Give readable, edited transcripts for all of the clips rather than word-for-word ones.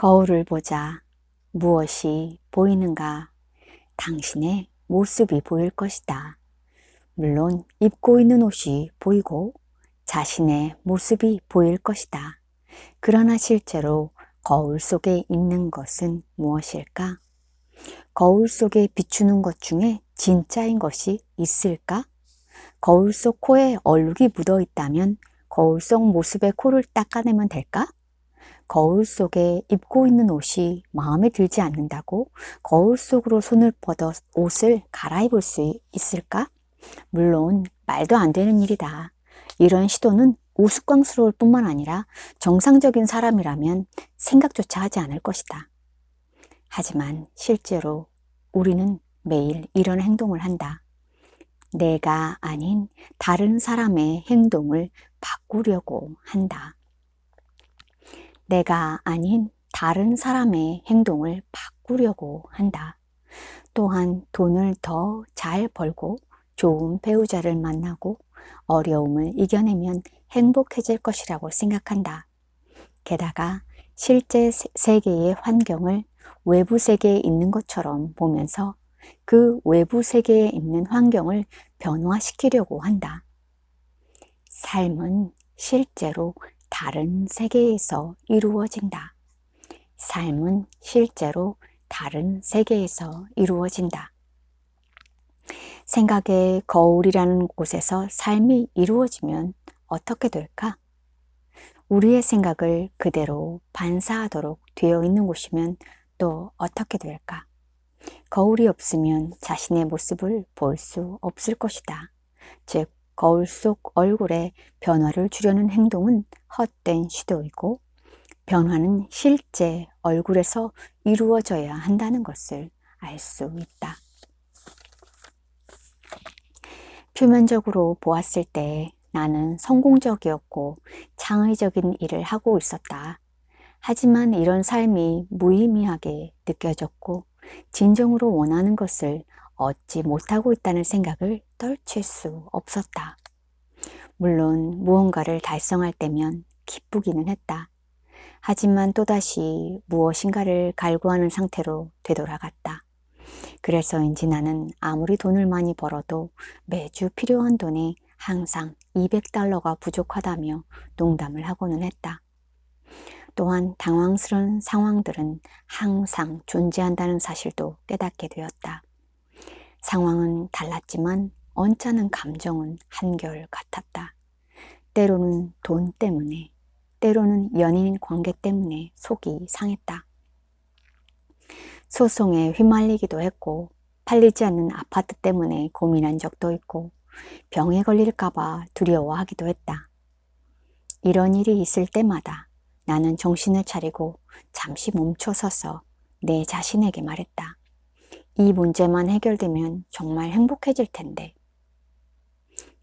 거울을 보자. 무엇이 보이는가? 당신의 모습이 보일 것이다. 물론 입고 있는 옷이 보이고 자신의 모습이 보일 것이다. 그러나 실제로 거울 속에 있는 것은 무엇일까? 거울 속에 비추는 것 중에 진짜인 것이 있을까? 거울 속 코에 얼룩이 묻어 있다면 거울 속 모습의 코를 닦아내면 될까? 거울 속에 입고 있는 옷이 마음에 들지 않는다고 거울 속으로 손을 뻗어 옷을 갈아입을 수 있을까? 물론 말도 안 되는 일이다. 이런 시도는 우스꽝스러울 뿐만 아니라 정상적인 사람이라면 생각조차 하지 않을 것이다. 하지만 실제로 우리는 매일 이런 행동을 한다. 내가 아닌 다른 사람의 행동을 바꾸려고 한다. 내가 아닌 다른 사람의 행동을 바꾸려고 한다. 또한 돈을 더 잘 벌고 좋은 배우자를 만나고 어려움을 이겨내면 행복해질 것이라고 생각한다. 게다가 실제 세계의 환경을 외부 세계에 있는 것처럼 보면서 그 외부 세계에 있는 환경을 변화시키려고 한다. 삶은 실제로 다른 세계에서 이루어진다. 삶은 실제로 다른 세계에서 이루어진다. 생각의 거울이라는 곳에서 삶이 이루어지면 어떻게 될까? 우리의 생각을 그대로 반사하도록 되어 있는 곳이면 또 어떻게 될까? 거울이 없으면 자신의 모습을 볼 수 없을 것이다. 즉, 거울 속 얼굴에 변화를 주려는 행동은 헛된 시도이고 변화는 실제 얼굴에서 이루어져야 한다는 것을 알 수 있다. 표면적으로 보았을 때 나는 성공적이었고 창의적인 일을 하고 있었다. 하지만 이런 삶이 무의미하게 느껴졌고 진정으로 원하는 것을 얻지 못하고 있다는 생각을 떨칠 수 없었다. 물론 무언가를 달성할 때면 기쁘기는 했다. 하지만 또다시 무엇인가를 갈구하는 상태로 되돌아갔다. 그래서인지 나는 아무리 돈을 많이 벌어도 매주 필요한 돈에 항상 $200가 부족하다며 농담을 하고는 했다. 또한 당황스러운 상황들은 항상 존재한다는 사실도 깨닫게 되었다. 상황은 달랐지만 언짢은 감정은 한결같았다. 때로는 돈 때문에, 때로는 연인 관계 때문에 속이 상했다. 소송에 휘말리기도 했고 팔리지 않는 아파트 때문에 고민한 적도 있고 병에 걸릴까봐 두려워하기도 했다. 이런 일이 있을 때마다 나는 정신을 차리고 잠시 멈춰서서 내 자신에게 말했다. 이 문제만 해결되면 정말 행복해질 텐데.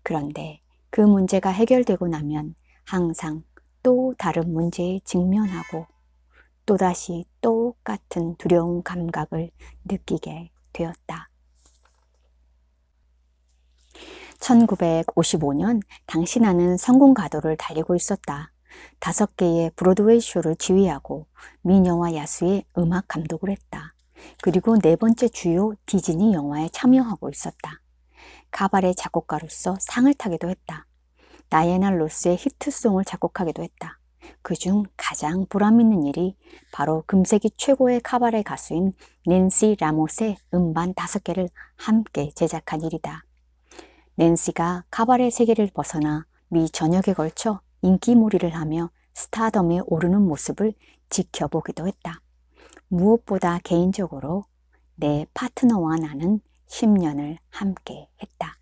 그런데 그 문제가 해결되고 나면 항상 또 다른 문제에 직면하고 또다시 똑같은 두려운 감각을 느끼게 되었다. 1955년 당시 나는 성공 가도를 달리고 있었다. 5개의 브로드웨이 쇼를 지휘하고 미녀와 야수의 음악 감독을 했다. 그리고 4번째 주요 디즈니 영화에 참여하고 있었다. 가발의 작곡가로서 상을 타기도 했다. 다이애나 로스의 히트송을 작곡하기도 했다. 그중 가장 보람있는 일이 바로 금세기 최고의 카바레 가수인 낸시 라모스의 음반 5개를 함께 제작한 일이다. 낸시가 카바레 세계를 벗어나 미 전역에 걸쳐 인기몰이를 하며 스타덤에 오르는 모습을 지켜보기도 했다. 무엇보다 개인적으로 내 파트너와 나는 10년을 함께 했다.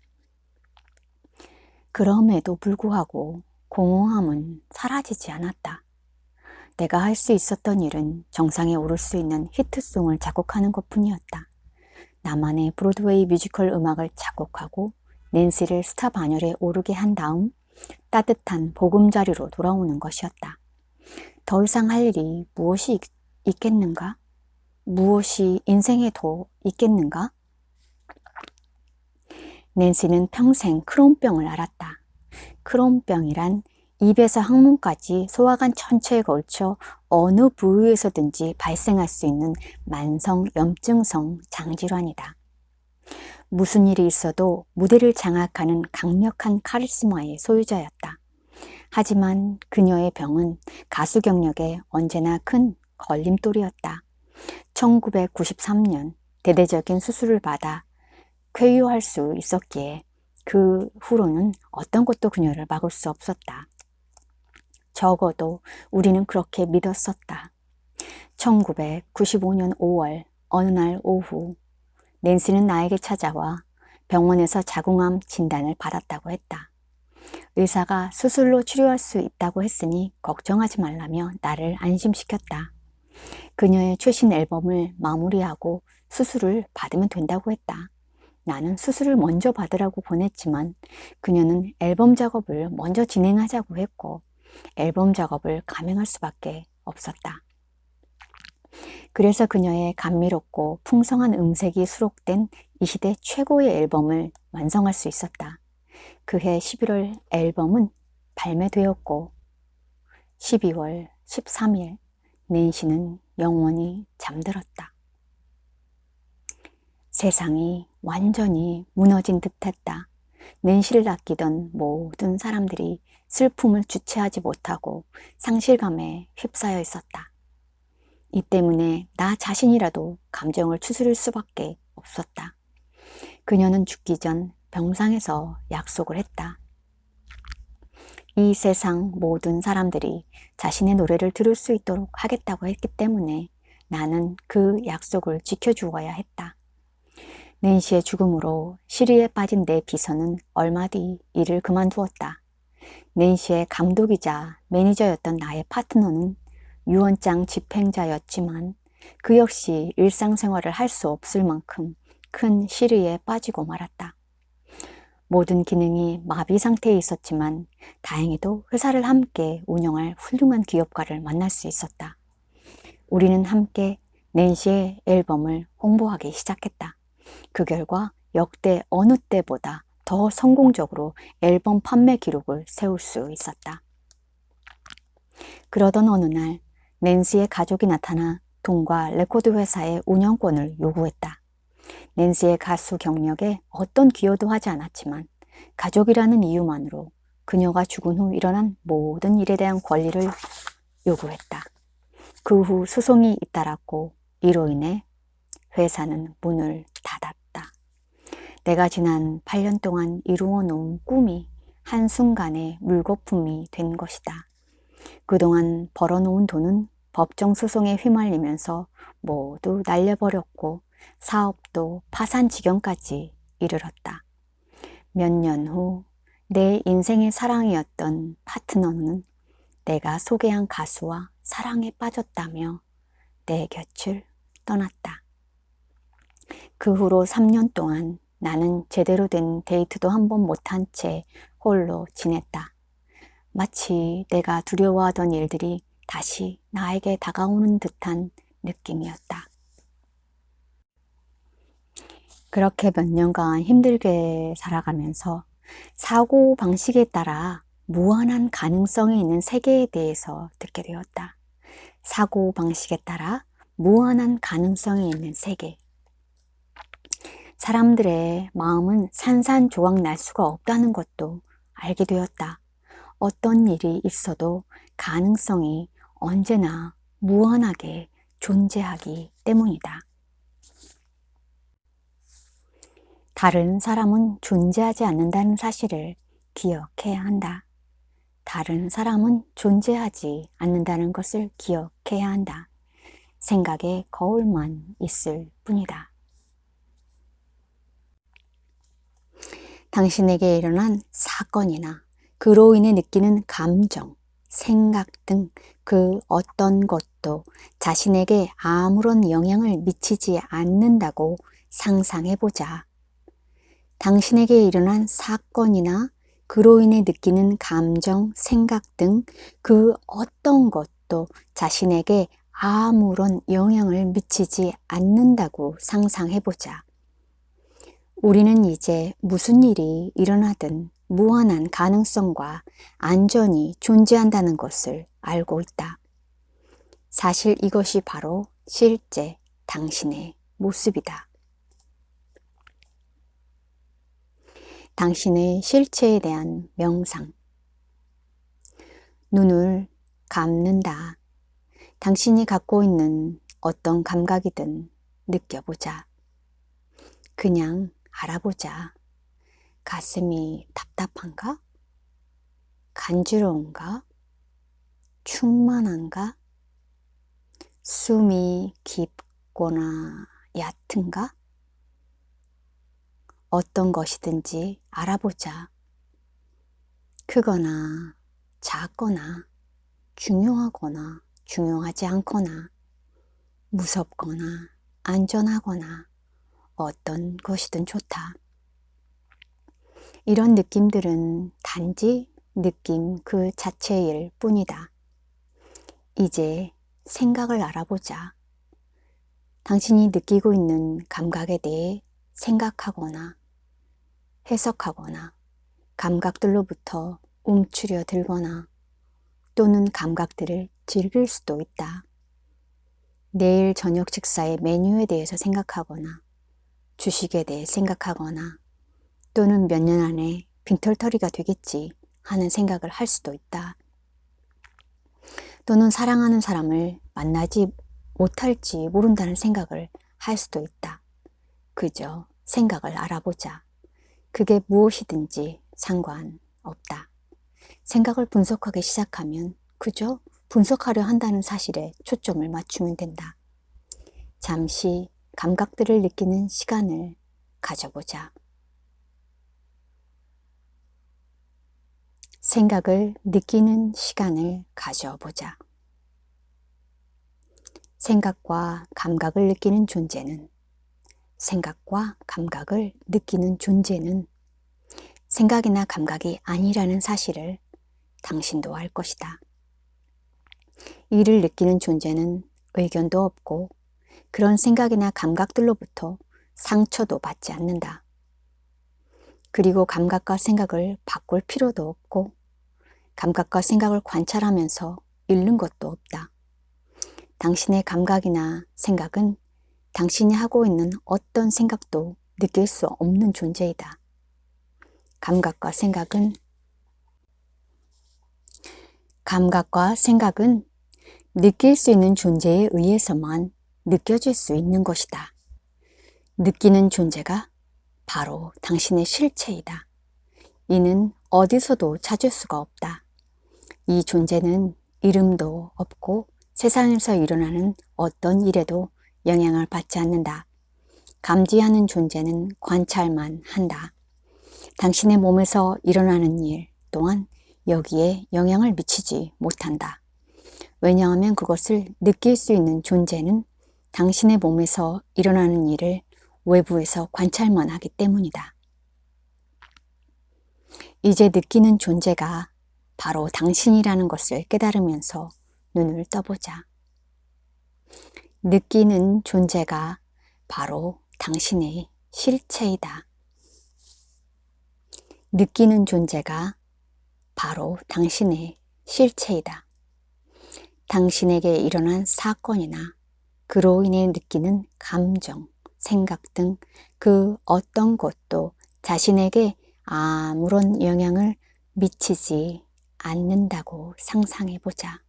그럼에도 불구하고 공허함은 사라지지 않았다. 내가 할 수 있었던 일은 정상에 오를 수 있는 히트송을 작곡하는 것뿐이었다. 나만의 브로드웨이 뮤지컬 음악을 작곡하고 낸시를 스타 반열에 오르게 한 다음 따뜻한 보금자리로 돌아오는 것이었다. 더 이상 할 일이 무엇이 있겠는가? 무엇이 인생에 더 있겠는가? 낸시는 평생 크론병을 앓았다. 크론병이란 입에서 항문까지 소화관 전체에 걸쳐 어느 부위에서든지 발생할 수 있는 만성 염증성 장질환이다. 무슨 일이 있어도 무대를 장악하는 강력한 카리스마의 소유자였다. 하지만 그녀의 병은 가수 경력에 언제나 큰 걸림돌이었다. 1993년 대대적인 수술을 받아 쾌유할 수 있었기에 그 후로는 어떤 것도 그녀를 막을 수 없었다. 적어도 우리는 그렇게 믿었었다. 1995년 5월 어느 날 오후 낸시는 나에게 찾아와 병원에서 자궁암 진단을 받았다고 했다. 의사가 수술로 치료할 수 있다고 했으니 걱정하지 말라며 나를 안심시켰다. 그녀의 최신 앨범을 마무리하고 수술을 받으면 된다고 했다. 나는 수술을 먼저 받으라고 보냈지만 그녀는 앨범 작업을 먼저 진행하자고 했고 앨범 작업을 감행할 수밖에 없었다. 그래서 그녀의 감미롭고 풍성한 음색이 수록된 이 시대 최고의 앨범을 완성할 수 있었다. 그해 11월 앨범은 발매되었고 12월 13일 낸시는 영원히 잠들었다. 세상이 완전히 무너진 듯했다. 낸시를 아끼던 모든 사람들이 슬픔을 주체하지 못하고 상실감에 휩싸여 있었다. 이 때문에 나 자신이라도 감정을 추스릴 수밖에 없었다. 그녀는 죽기 전 병상에서 약속을 했다. 이 세상 모든 사람들이 자신의 노래를 들을 수 있도록 하겠다고 했기 때문에 나는 그 약속을 지켜주어야 했다. 낸시의 죽음으로 시리에 빠진 내 비서는 얼마 뒤 일을 그만두었다. 낸시의 감독이자 매니저였던 나의 파트너는 유언장 집행자였지만 그 역시 일상생활을 할 수 없을 만큼 큰 시리에 빠지고 말았다. 모든 기능이 마비 상태에 있었지만 다행히도 회사를 함께 운영할 훌륭한 기업가를 만날 수 있었다. 우리는 함께 낸시의 앨범을 홍보하기 시작했다. 그 결과 역대 어느 때보다 더 성공적으로 앨범 판매 기록을 세울 수 있었다. 그러던 어느 날 낸시의 가족이 나타나 돈과 레코드 회사의 운영권을 요구했다. 낸시의 가수 경력에 어떤 기여도 하지 않았지만 가족이라는 이유만으로 그녀가 죽은 후 일어난 모든 일에 대한 권리를 요구했다. 그 후 소송이 잇따랐고 이로 인해 회사는 문을 닫았다. 내가 지난 8년 동안 이루어 놓은 꿈이 한순간에 물거품이 된 것이다. 그동안 벌어놓은 돈은 법정 소송에 휘말리면서 모두 날려버렸고 사업도 파산 지경까지 이르렀다. 몇 년 후 내 인생의 사랑이었던 파트너는 내가 소개한 가수와 사랑에 빠졌다며 내 곁을 떠났다. 그 후로 3년 동안 나는 제대로 된 데이트도 한 번 못한 채 홀로 지냈다. 마치 내가 두려워하던 일들이 다시 나에게 다가오는 듯한 느낌이었다. 그렇게 몇 년간 힘들게 살아가면서 사고방식에 따라 무한한 가능성이 있는 세계에 대해서 듣게 되었다. 사고방식에 따라 무한한 가능성이 있는 세계. 사람들의 마음은 산산조각 날 수가 없다는 것도 알게 되었다. 어떤 일이 있어도 가능성이 언제나 무한하게 존재하기 때문이다. 다른 사람은 존재하지 않는다는 사실을 기억해야 한다. 다른 사람은 존재하지 않는다는 것을 기억해야 한다. 생각에 거울만 있을 뿐이다. 당신에게 일어난 사건이나 그로 인해 느끼는 감정, 생각 등 그 어떤 것도 자신에게 아무런 영향을 미치지 않는다고 상상해보자. 당신에게 일어난 사건이나 그로 인해 느끼는 감정, 생각 등 그 어떤 것도 자신에게 아무런 영향을 미치지 않는다고 상상해보자. 우리는 이제 무슨 일이 일어나든 무한한 가능성과 안전이 존재한다는 것을 알고 있다. 사실 이것이 바로 실제 당신의 모습이다. 당신의 실체에 대한 명상. 눈을 감는다. 당신이 갖고 있는 어떤 감각이든 느껴보자. 그냥 알아보자. 가슴이 답답한가? 간지러운가? 충만한가? 숨이 깊거나 얕은가? 어떤 것이든지 알아보자. 크거나 작거나 중요하거나 중요하지 않거나 무섭거나 안전하거나 어떤 것이든 좋다. 이런 느낌들은 단지 느낌 그 자체일 뿐이다. 이제 생각을 알아보자. 당신이 느끼고 있는 감각에 대해 생각하거나 해석하거나 감각들로부터 움츠려 들거나 또는 감각들을 즐길 수도 있다. 내일 저녁 식사의 메뉴에 대해서 생각하거나 주식에 대해 생각하거나 또는 몇 년 안에 빈털터리가 되겠지 하는 생각을 할 수도 있다. 또는 사랑하는 사람을 만나지 못할지 모른다는 생각을 할 수도 있다. 그저 생각을 알아보자. 그게 무엇이든지 상관없다. 생각을 분석하기 시작하면 그저 분석하려 한다는 사실에 초점을 맞추면 된다. 잠시 감각들을 느끼는 시간을 가져보자. 생각을 느끼는 시간을 가져보자. 생각과 감각을 느끼는 존재는 생각과 감각을 느끼는 존재는 생각이나 감각이 아니라는 사실을 당신도 알 것이다. 이를 느끼는 존재는 의견도 없고 그런 생각이나 감각들로부터 상처도 받지 않는다. 그리고 감각과 생각을 바꿀 필요도 없고 감각과 생각을 관찰하면서 잃는 것도 없다. 당신의 감각이나 생각은 당신이 하고 있는 어떤 생각도 느낄 수 없는 존재이다. 감각과 생각은 느낄 수 있는 존재에 의해서만 느껴질 수 있는 것이다. 느끼는 존재가 바로 당신의 실체이다. 이는 어디서도 찾을 수가 없다. 이 존재는 이름도 없고 세상에서 일어나는 어떤 일에도 영향을 받지 않는다. 감지하는 존재는 관찰만 한다. 당신의 몸에서 일어나는 일 또한 여기에 영향을 미치지 못한다. 왜냐하면 그것을 느낄 수 있는 존재는 당신의 몸에서 일어나는 일을 외부에서 관찰만 하기 때문이다. 이제 느끼는 존재가 바로 당신이라는 것을 깨달으면서 눈을 떠보자. 느끼는 존재가 바로 당신의 실체이다. 느끼는 존재가 바로 당신의 실체이다. 당신에게 일어난 사건이나 그로 인해 느끼는 감정, 생각 등 그 어떤 것도 자신에게 아무런 영향을 미치지 않는다고 상상해 보자.